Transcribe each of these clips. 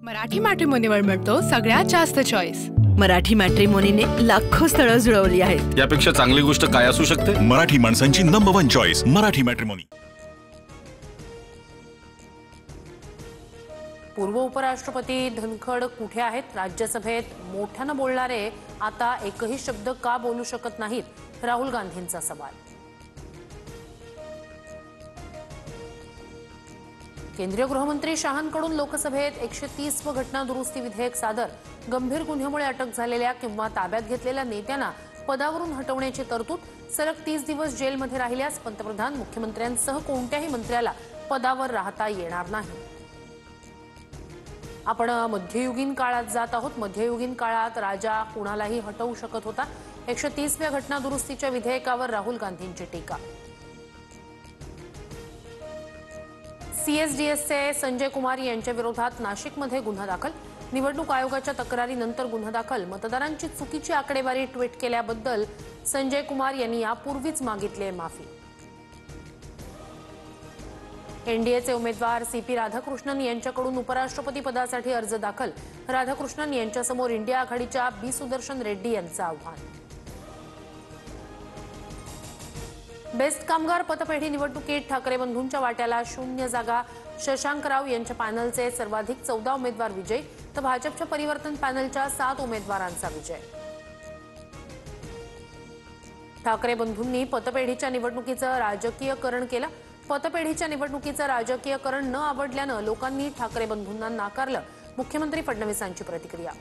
मराठी मॅट्रिमोनीवर मिळतो सगळ्यात जास्त चॉईस। मराठी मॅट्रिमोनीने लाखो स्थळं जुळवली आहेत। यापेक्षा चांगली गोष्ट काय असू शकते? मराठी माणसांची नंबर 1 चॉईस मराठी मॅट्रिमोनी। पूर्व उपराष्ट्रपती धनखड कुठे आहेत? राज्यसभेत मोठ्याने बोलणारे आता एकही शब्द का बोलू शकत नाहीत? राहुल गांधींचा सवाल। केंद्रीय गृहमंत्री शहांकडून लोकसभेत 130 व घटना दुरुस्ती विधेयक सादर। गंभीर गुन्ह्यामुळे अटक झालेल्या किंवा ताब्यात घेतलेल्या नेत्यांना पदावरून हटवण्याची तरतूद। सलग 30 दिवस जेलमध्ये राहिल्यास पंतप्रधान मुख्यमंत्र्यांसह कोणत्याही मंत्र्याला पदावर राहता येणार नाही। आपण मध्ययुगीन काळात जात आहोत। मध्ययुगीन काळात राजा कुणालाही हटवू शकत होता। 130व्या घटना दुरुस्तीच्या विधेयकावर राहुल गांधींची टीका। सीएसडीएसचे संजय कुमार यांच्या विरोधात नाशिकमध्ये गुन्हा दाखल। निवडणूक आयोगाच्या तक्रारीनंतर गुन्हा दाखल। मतदारांची चुकीची आकडेवारी ट्विट केल्याबद्दल संजय कुमार यांनी यापूर्वीच मागितली आहे माफी। एनडीएचे उमेदवार सीपी राधाकृष्णन यांच्याकडून उपराष्ट्रपती पदासाठी अर्ज दाखल। राधाकृष्णन यांच्यासमोर इंडिया आघाडीच्या बी सुदर्शन रेड्डी यांचं आव्हान। बेस्ट कामगार पतपेढी निवडणुकीत ठाकरे बंधूंच्या वाट्याला 0 जागा। शशांक राव यांच्या पॅनलचे सर्वाधिक 14 उमेदवार विजयी, तर भाजपच्या परिवर्तन पॅनलच्या 7 उमेदवारांचा विजय। ठाकरे बंधूंनी पतपेढीच्या निवडणुकीचं राजकीयकरण केलं। पतपेढीच्या निवडणुकीचं राजकीयकरण न आवडल्यानं लोकांनी ठाकरे बंधूंना नाकारलं। मुख्यमंत्री फडणवीसांची प्रतिक्रिया।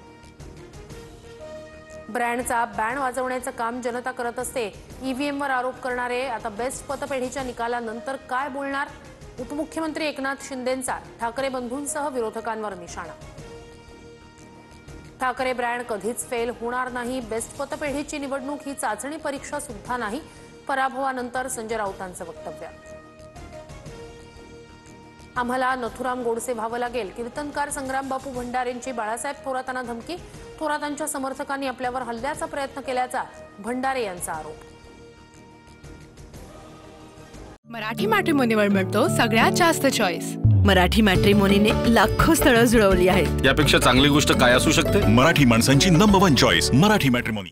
ब्रँडचा बँड वाजवण्याचं काम जनता करत असते। ईव्हीएमवर आरोप करणारे आता बेस्ट पतपेढीच्या निकालानंतर काय बोलणार? उपमुख्यमंत्री एकनाथ शिंदेंचा ठाकरे बंधूंसह विरोधकांवर निशाणा। ठाकरे ब्रँड कधीच फेल होणार नाही। बेस्ट पतपेढीची निवडणूक ही चाचणी परीक्षा सुद्धा नाही। पराभवानंतर संजय राऊतांचं वक्तव्य। आम्हाला नथुराम गोडसे व्हावं लागेल। कीर्तनकार संग्राम बापू भंडारेंची बाळासाहेब थोरातांना धमकी। थोरातांच्या समर्थकांनी आपल्यावर हल्ल्याचा प्रयत्न केल्याचा भंडारे यांचा आरोप। मराठी मॅट्रिमोनीवर मिळतो सगळ्यात जास्त चॉईस। मराठी मॅट्रिमोनीने लाखो स्थळं जुळवली आहेत। यापेक्षा चांगली गोष्ट काय असू शकते? मराठी माणसांची नंबर 1 चॉईस मराठी मॅट्रिमोनी।